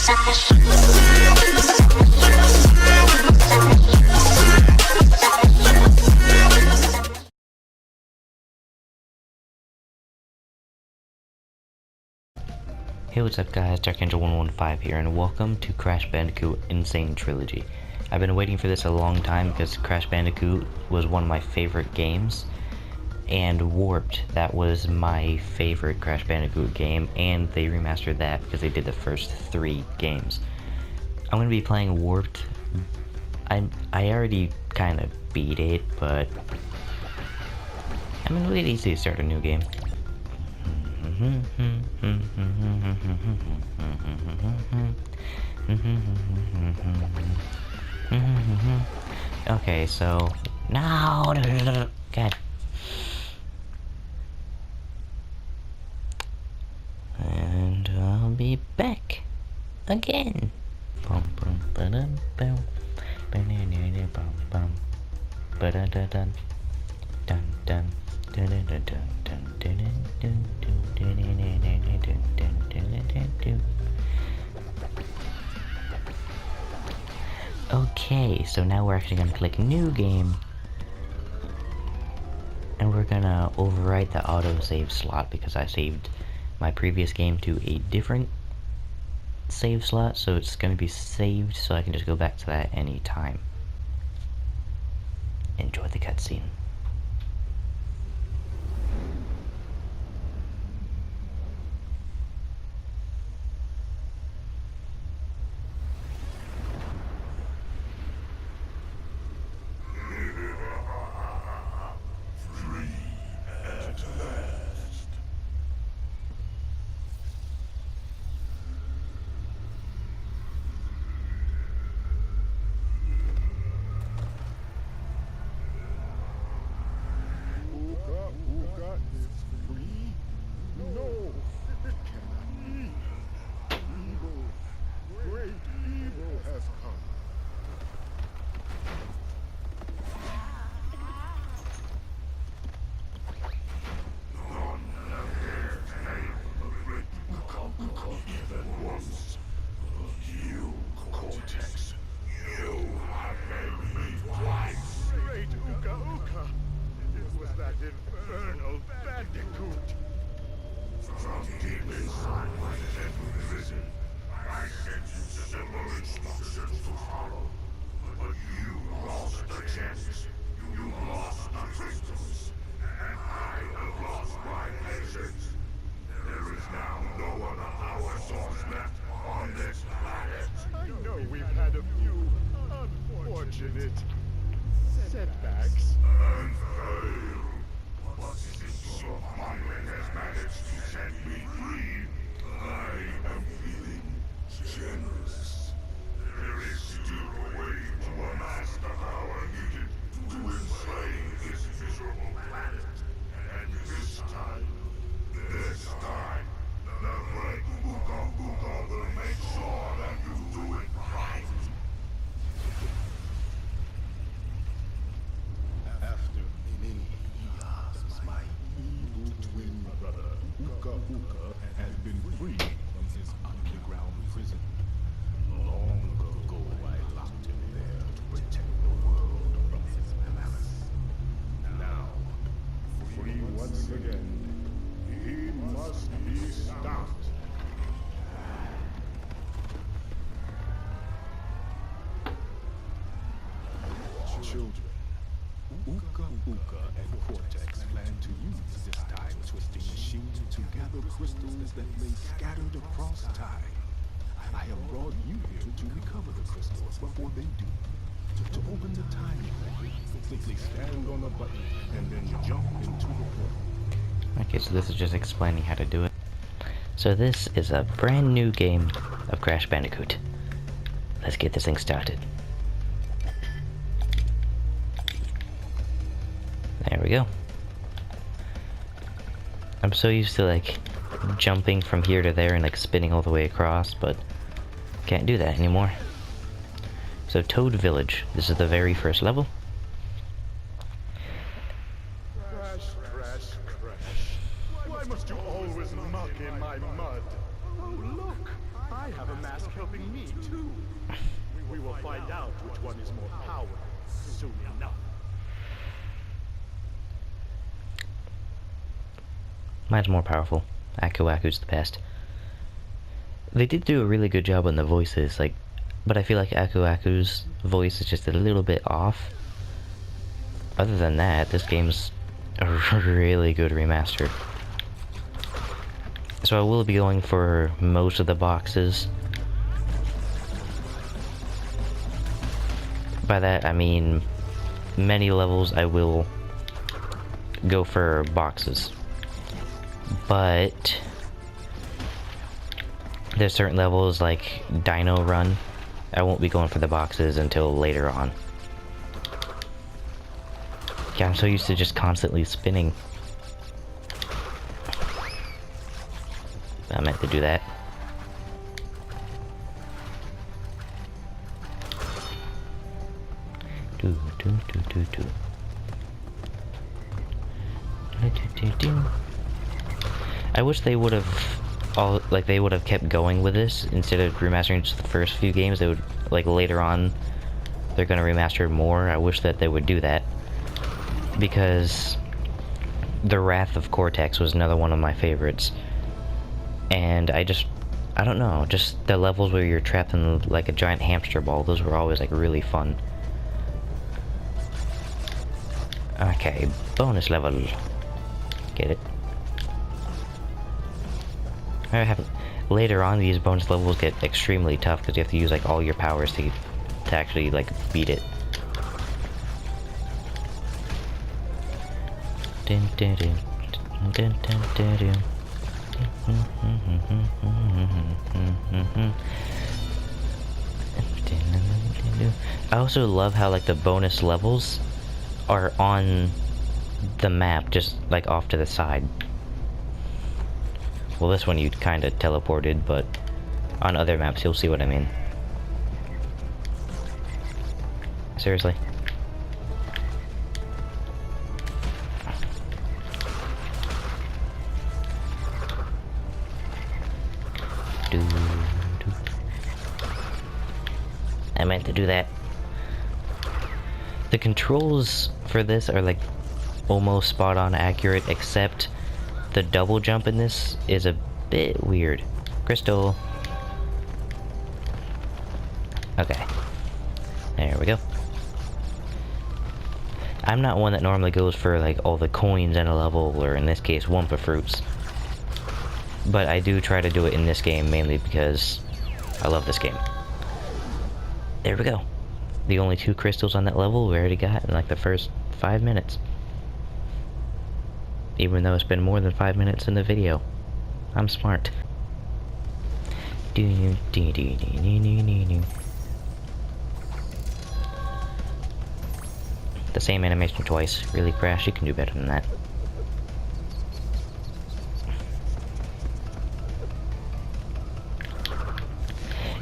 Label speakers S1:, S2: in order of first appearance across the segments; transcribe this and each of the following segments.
S1: Hey, what's up guys, DarkAngel115 here, and welcome to Crash Bandicoot n-sane Trilogy. I've been waiting for this a long time because Crash Bandicoot was one of my favorite games, and Warped, that was my favorite Crash Bandicoot game, and they remastered that because they did the first 3 games. I'm going to be playing Warped. I already kind of beat it, but I mean, it's easy to start a new game. Okay, so no, God. And I'll be back again. Okay, so now we're actually gonna click new game, and we're gonna overwrite the autosave slot because I saved my previous game to a different save slot, so it's gonna be saved so I can just go back to that anytime. Enjoy the cutscene.
S2: Infernal bandicoot! From deep inside my deadly prison, I sent you simple instructions to follow. But you lost the chance. You lost the crystals. And I have lost my patience. There is now no other power source left on this planet. I know we've had a few unfortunate setbacks. And failed. But since your pirate has managed to set me free, I am feeling generous. There is still a way to amass the power needed to enslave this miserable planet. And this time, the great Ooga Booga will make sure that you do it right. After many years, my evil twin brother, Ooga Booga, has been freed from his underground prison. Long ago, I locked him there to protect the world from his menace. Now, free once again, he must be stopped. Children, Ooga Booga and Cortex plan to use this time-twisting machine to gather crystals that lay scattered across time. I have brought you here to recover the crystals before they do. To open the time portal, simply stand on a button and then jump into the portal.
S1: Okay, so this is just explaining how to do it. So this is a brand new game of Crash Bandicoot. Let's get this thing started. There we go. I'm so used to like jumping from here to there and like spinning all the way across, but can't do that anymore. So Toad Village, this is the very first level.
S2: Crash, crash, crash. Why must you always muck in my mud? Oh look, I have a map
S3: task helping me, too. We will find out which one is more powerful soon enough.
S1: Mine's more powerful. Aku Aku's the best. They did do a really good job on the voices, like, but I feel like Aku Aku's voice is just a little bit off. Other than that, this game's a really good remaster. So I will be going for most of the boxes. By that I mean many levels I will go for boxes. But there's certain levels like Dino Run, I won't be going for the boxes until later on. Yeah, I'm so used to just constantly spinning. I meant to do that. Do do do do do. Do do do. I wish they would have they would have kept going with this instead of remastering just the first few games. They would, like, later on they're gonna remaster more. I wish that they would do that, because The Wrath of Cortex was another one of my favorites. And I don't know, just the levels where you're trapped in like a giant hamster ball, those were always like really fun. Okay, bonus level. Get it? I haven't. Later on, these bonus levels get extremely tough because you have to use like all your powers to actually like beat it. Dun, dun, dun, dun, dun, dun, dun. I also love how like the bonus levels are on the map, just like off to the side. Well, this one you kind of teleported, but on other maps you'll see what I mean. Seriously. I meant to do that. The controls for this are like almost spot on accurate, except the double jump in this is a bit weird. Crystal. Okay. There we go. I'm not one that normally goes for like all the coins in a level, or in this case Wumpa Fruits. But I do try to do it in this game mainly because I love this game. There we go. The only 2 crystals on that level we already got in like the first 5 minutes. Even though it's been more than 5 minutes in the video. I'm smart. The same animation twice. Really, Crash? You can do better than that.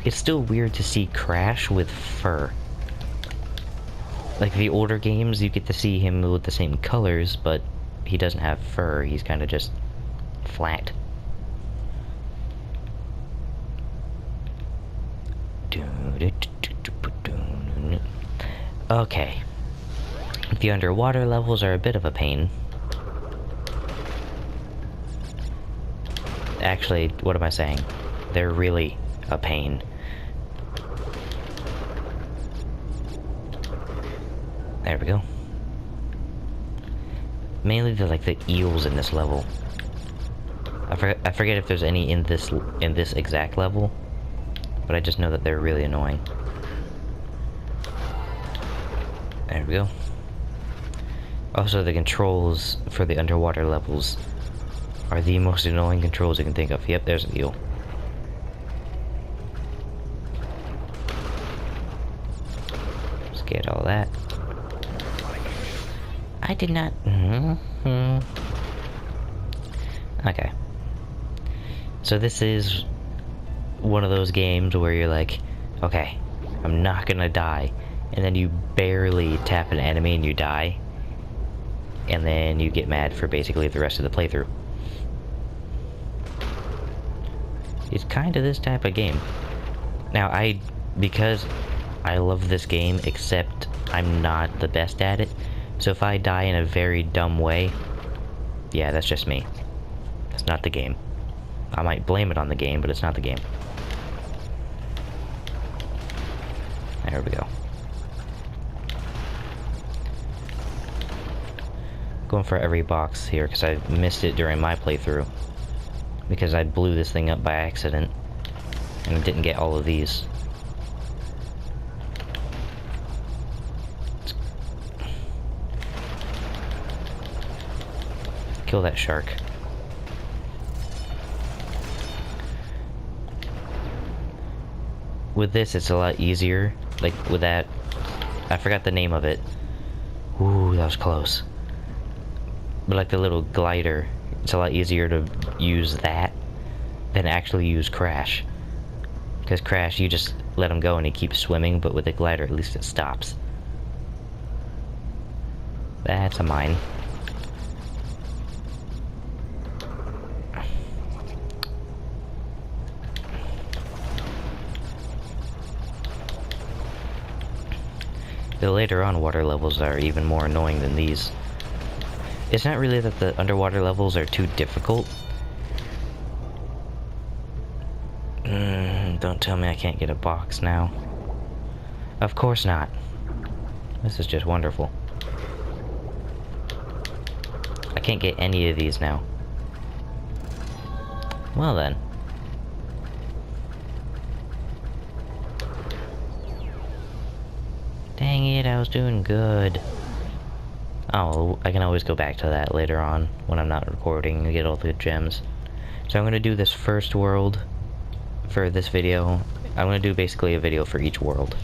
S1: It's still weird to see Crash with fur. Like the older games, you get to see him with the same colors, but he doesn't have fur. He's kind of just flat. Okay. The underwater levels are a bit of a pain. Actually, what am I saying? They're really a pain. There we go. Mainly the eels in this level. I forget if there's any in this exact level, but I just know that they're really annoying. There we go. Also, the controls for the underwater levels are the most annoying controls you can think of. Yep, there's an eel. Let's get all that. I did not... Okay. So this is one of those games where you're like, okay, I'm not gonna die. And then you barely tap an enemy and you die. And then you get mad for basically the rest of the playthrough. It's kind of this type of game. Now, because I love this game, except I'm not the best at it, so if I die in a very dumb way, yeah, that's just me. That's not the game. I might blame it on the game, but it's not the game. There we go. Going for every box here, because I missed it during my playthrough. Because I blew this thing up by accident, and didn't get all of these. Kill that shark. With this, it's a lot easier. Like, with that, I forgot the name of it. Ooh, that was close. But like the little glider, it's a lot easier to use that than actually use Crash. Because Crash, you just let him go and he keeps swimming, but with the glider, at least it stops. That's a mine. The later on water levels are even more annoying than these. It's not really that the underwater levels are too difficult. Don't tell me I can't get a box now. Of course not. This is just wonderful. I can't get any of these now. Well then. Dang it, I was doing good. Oh, I can always go back to that later on when I'm not recording and get all the gems. So I'm gonna do this first world for this video. I'm gonna do basically a video for each world.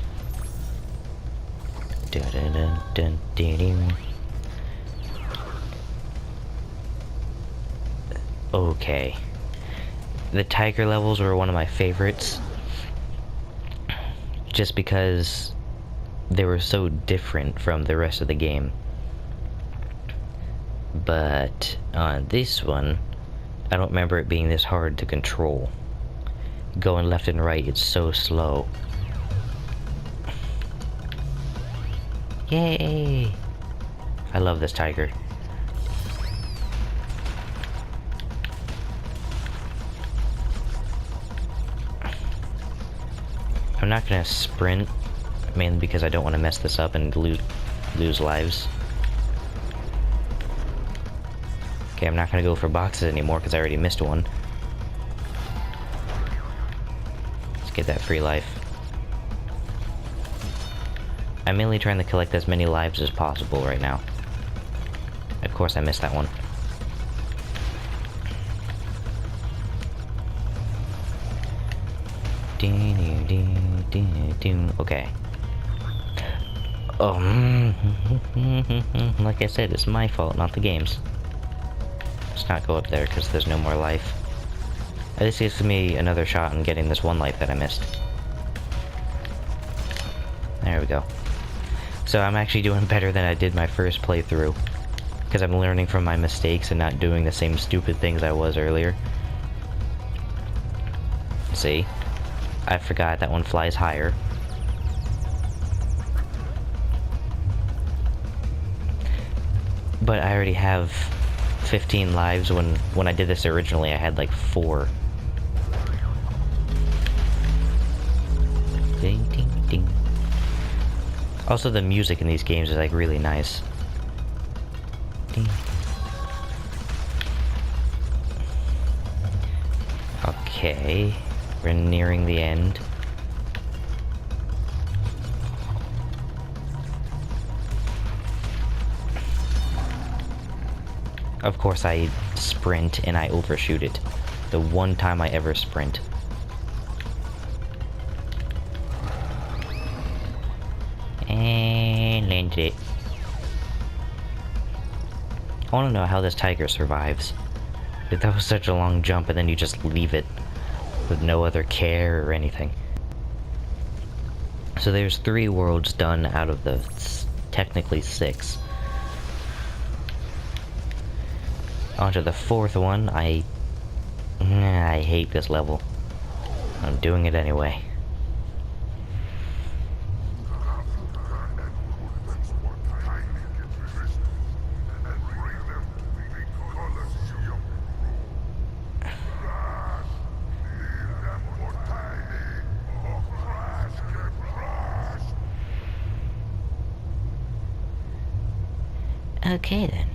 S1: Okay. The tiger levels were one of my favorites. Just because they were so different from the rest of the game. But on this one, I don't remember it being this hard to control. Going left and right, it's so slow. Yay! I love this tiger. I'm not gonna sprint, mainly because I don't want to mess this up and lose lives. Okay, I'm not gonna go for boxes anymore because I already missed one. Let's get that free life. I'm mainly trying to collect as many lives as possible right now. Of course I missed that one. Okay. Oh, like I said, it's my fault, not the game's. Let's not go up there because there's no more life. At least gives me another shot in getting this one life that I missed. There we go. So I'm actually doing better than I did my first playthrough. Because I'm learning from my mistakes and not doing the same stupid things I was earlier. See? I forgot that one flies higher. But I already have 15 lives. When I did this originally, I had like 4. Ding, ding, ding. Also, the music in these games is like really nice. Ding. Okay, we're nearing the end. Of course I sprint and I overshoot it. The one time I ever sprint. And landed it. I want to know how this tiger survives. If that was such a long jump and then you just leave it with no other care or anything. So there's 3 worlds done out of the technically 6. Onto the 4th one. I hate this level. I'm doing it anyway. Okay then.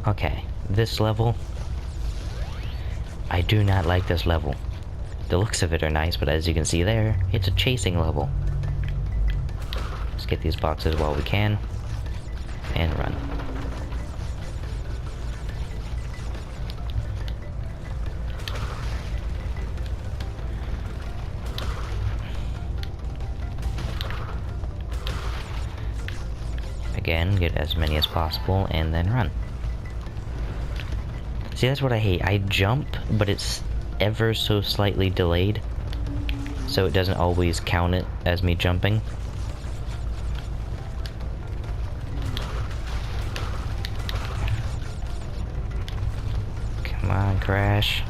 S1: Okay, this level, I do not like this level. The looks of it are nice, but as you can see there, it's a chasing level. Let's get these boxes while we can, and run. Again, get as many as possible, and then run. See, that's what I hate. I jump, but it's ever so slightly delayed, so it doesn't always count it as me jumping. Come on, crash.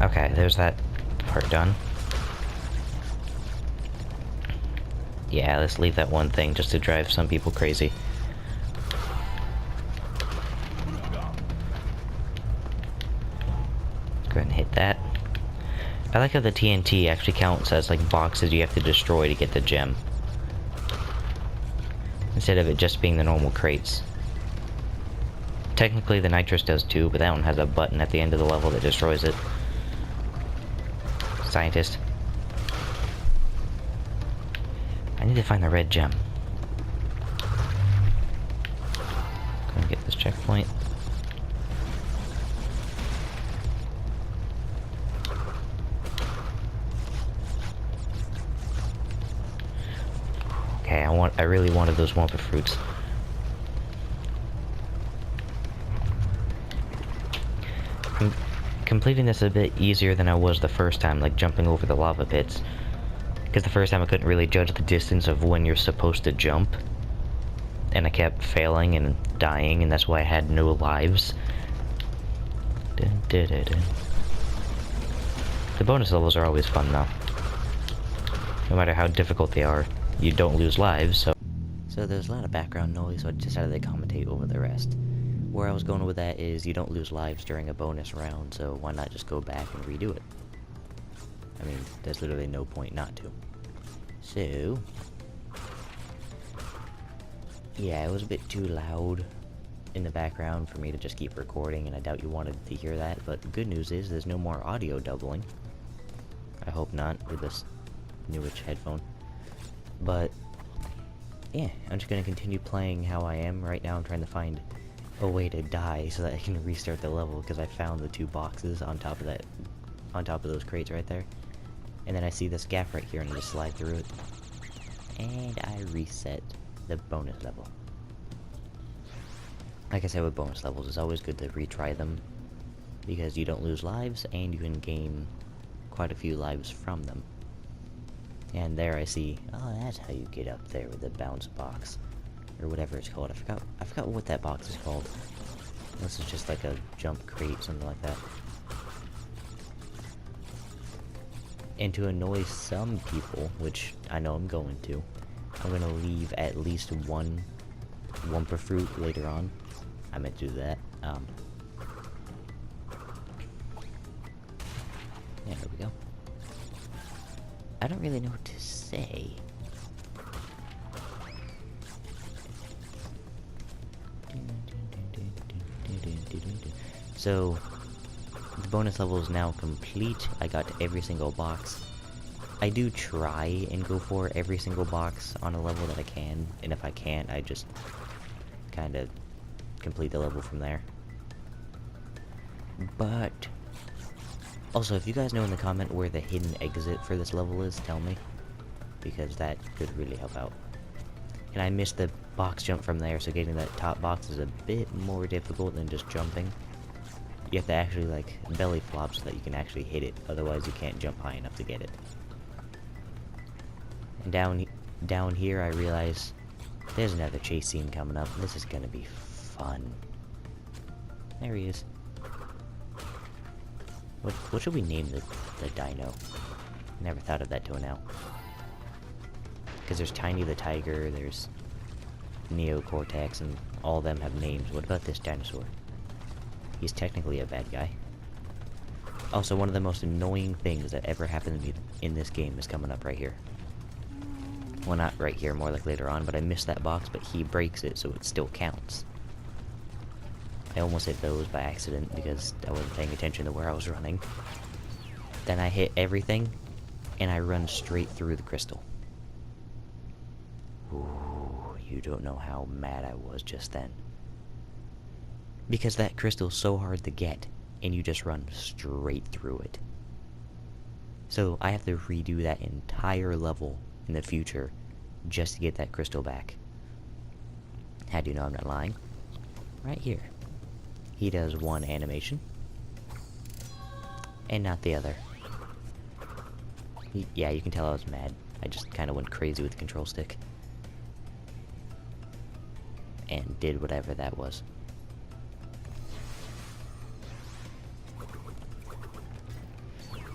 S1: Okay, there's that part done. Yeah, let's leave that one thing just to drive some people crazy. Go ahead and hit that. I like how the TNT actually counts as like boxes you have to destroy to get the gem, instead of it just being the normal crates. Technically the nitrous does too, but that one has a button at the end of the level that destroys it. Scientist. I need to find the red gem. Gonna get this checkpoint. Okay, I really wanted those Wumpa fruits. Completing this a bit easier than I was the first time, like jumping over the lava pits. Because the first time I couldn't really judge the distance of when you're supposed to jump. And I kept failing and dying, and that's why I had no lives. The bonus levels are always fun though. No matter how difficult they are, you don't lose lives, so... So there's a lot of background noise, so I decided to commentate over the rest. Where I was going with that is you don't lose lives during a bonus round, so why not just go back and redo it? I mean, there's literally no point not to. So... yeah, it was a bit too loud in the background for me to just keep recording, and I doubt you wanted to hear that, but the good news is there's no more audio doubling. I hope not, with this newish headphone. But, yeah, I'm just gonna continue playing how I am. Right now I'm trying to find a way to die so that I can restart the level, because I found the 2 boxes on top of that, on top of those crates right there. And then I see this gap right here and I just slide through it. And I reset the bonus level. Like I said with bonus levels, it's always good to retry them, because you don't lose lives and you can gain quite a few lives from them. And there I see, oh, that's how you get up there with the bounce box, or whatever it's called. I forgot what that box is called. This is just like a jump crate, something like that. And to annoy some people, which I know I'm going to, I'm gonna leave at least one Wumpa fruit later on. I meant to do that. Yeah, there we go. I don't really know what to say. So, the bonus level is now complete. I got to every single box. I do try and go for every single box on a level that I can, and if I can't, I just kind of complete the level from there. But also, if you guys know in the comment where the hidden exit for this level is, tell me, because that could really help out. And I missed the box jump from there, so getting that top box is a bit more difficult than just jumping. You have to actually like belly flop so that you can actually hit it, otherwise you can't jump high enough to get it. And down here I realize there's another chase scene coming up. This is gonna be fun. There he is. What should we name the dino? Never thought of that till now. Because there's Tiny the Tiger, there's Neocortex, and all of them have names. What about this dinosaur? He's technically a bad guy. Also, one of the most annoying things that ever happened to me in this game is coming up right here. Well, not right here, more like later on, but I missed that box, but he breaks it, so it still counts. I almost hit those by accident because I wasn't paying attention to where I was running. Then I hit everything, and I run straight through the crystal. Ooh, you don't know how mad I was just then. Because that crystal's so hard to get, and you just run straight through it. So I have to redo that entire level in the future just to get that crystal back. How do you know I'm not lying? Right here. He does one animation, and not the other. Yeah, you can tell I was mad. I just kind of went crazy with the control stick. And did whatever that was.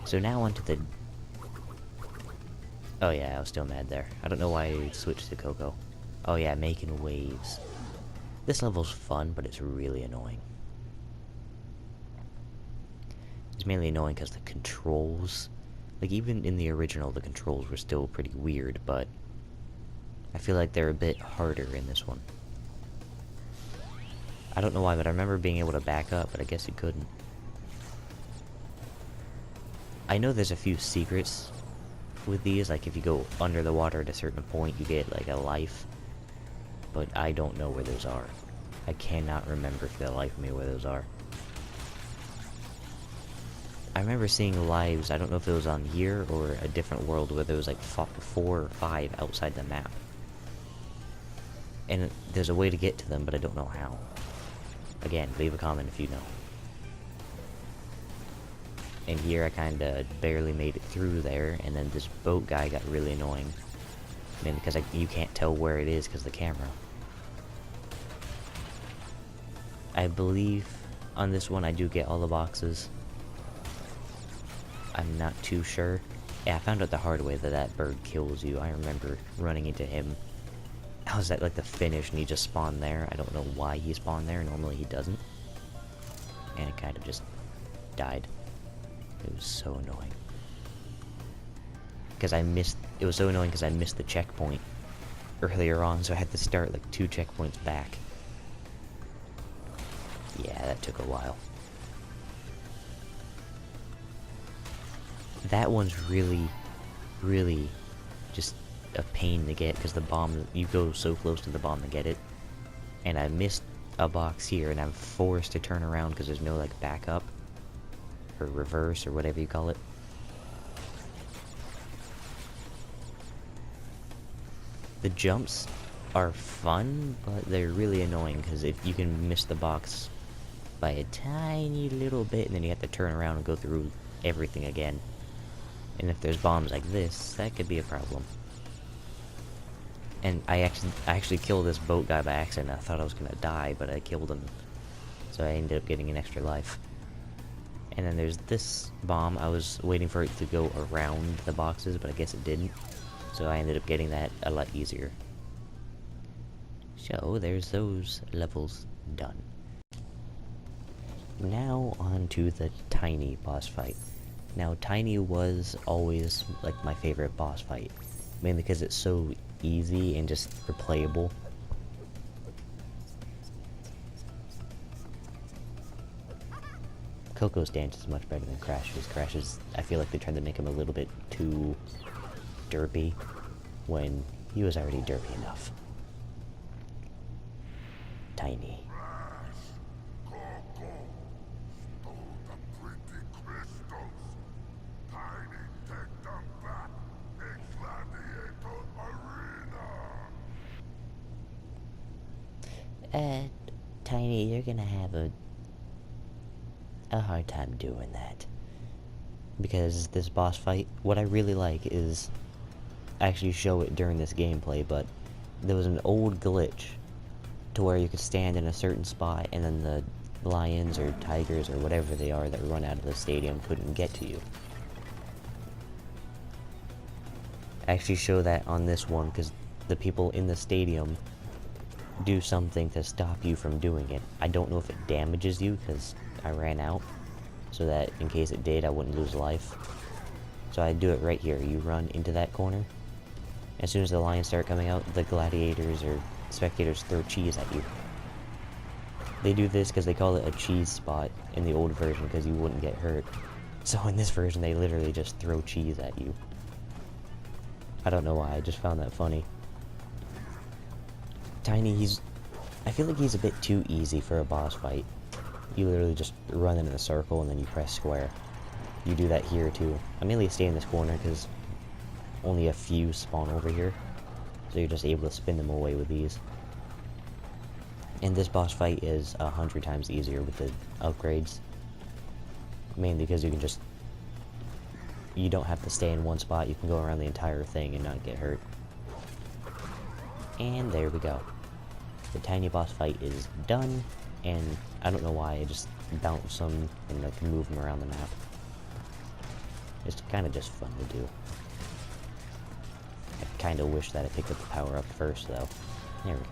S1: So now onto the... Oh yeah, I was still mad there. I don't know why I switched to Coco. Oh yeah, making waves. This level's fun, but it's really annoying. It's mainly annoying because the controls... Like, even in the original, the controls were still pretty weird, but... I feel like they're a bit harder in this one. I don't know why, but I remember being able to back up, but I guess you couldn't. I know there's a few secrets with these, like if you go under the water at a certain point, you get like a life. But I don't know where those are. I cannot remember for the life of me where those are. I remember seeing lives, I don't know if it was on here or a different world, where there was like 4 or 5 outside the map. And there's a way to get to them, but I don't know how. Again, leave a comment if you know. And here I kinda barely made it through there, and then this boat guy got really annoying. I mean, because you can't tell where it is because of the camera. I believe on this one I do get all the boxes. I'm not too sure. Yeah, I found out the hard way that that bird kills you. I remember running into him. I was at like the finish and he just spawned there. I don't know why he spawned there. Normally he doesn't. And it kind of just died. It was so annoying. Because I missed... It was so annoying because I missed the checkpoint earlier on, so I had to start like 2 checkpoints back. Yeah, that took a while. That one's really, really just a pain to get because the bomb... You go so close to the bomb to get it. And I missed a box here and I'm forced to turn around because there's no like backup. Or reverse, or whatever you call it. The jumps are fun, but they're really annoying, because if you can miss the box by a tiny little bit, and then you have to turn around and go through everything again. And if there's bombs like this, that could be a problem. And I actually killed this boat guy by accident. I thought I was gonna die, but I killed him. So I ended up getting an extra life. And then there's this bomb. I was waiting for it to go around the boxes, but I guess it didn't. So I ended up getting that a lot easier. So there's those levels done. Now on to the Tiny boss fight. Now Tiny was always like my favorite boss fight. Mainly because it's so easy and just replayable. Coco's dance is much better than Crash's. Crash's, I feel like they tried to make him a little bit too derpy when he was already derpy enough. Tiny.
S2: Coco stole the pretty crystals. Tiny, take them back in Gladiator Arena.
S1: Tiny, you're gonna have a hard time doing that. Because this boss fight, what I really like is, I actually show it during this gameplay, but there was an old glitch to where you could stand in a certain spot and then the lions or tigers or whatever they are that run out of the stadium couldn't get to you. I actually show that on this one because the people in the stadium do something to stop you from doing it. I don't know if it damages you because I ran out, so that in case it did, I wouldn't lose life. So I do it right here. You run into that corner. As soon as the lions start coming out, the gladiators or spectators throw cheese at you. They do this because they call it a cheese spot in the old version because you wouldn't get hurt. So in this version, they literally just throw cheese at you. I don't know why, I just found that funny. Tiny, I feel like he's a bit too easy for a boss fight. You literally just run in a circle and then you press square. You do that here too. I mainly stay in this corner because only a few spawn over here. So you're just able to spin them away with these. And this boss fight is 100 times easier with the upgrades. Mainly because you don't have to stay in one spot, you can go around the entire thing and not get hurt. And there we go. The tiny boss fight is done, and I don't know why, I just bounce them and I can move them around the map. It's kind of just fun to do. I kind of wish that I picked up the power up first though. There we go.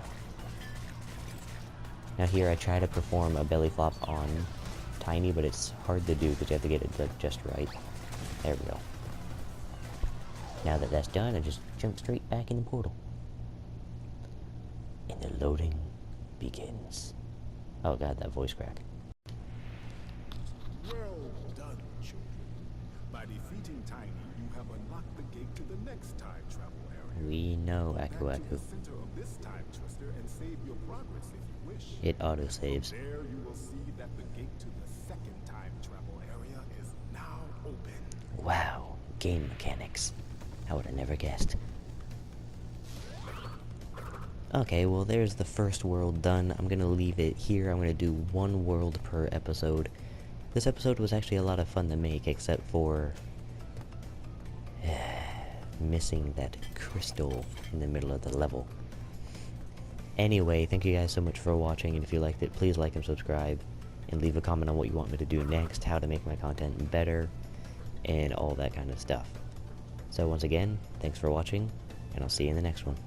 S1: Now here I try to perform a belly flop on Tiny, but it's hard to do because you have to get it like just right. There we go. Now that that's done, I just jump straight back in the portal. And the loading begins. Oh god, that voice crack.
S3: Well done, children. By defeating Tiny, you have unlocked the gate to the next time travel area.
S1: We know,
S3: Go
S1: Aku
S3: back to
S1: Aku.
S3: the center of this time twister and save your progress if you wish.
S1: It autosaves.
S3: There you will see that the gate to the second time travel area is now open.
S1: Wow, game mechanics. I would have never guessed. Okay, well there's the first world done. I'm gonna leave it here. I'm gonna do one world per episode. This episode was actually a lot of fun to make, except for missing that crystal in the middle of the level. Anyway, thank you guys so much for watching, and if you liked it, please like and subscribe, and leave a comment on what you want me to do next, how to make my content better, and all that kind of stuff. So once again, thanks for watching, and I'll see you in the next one.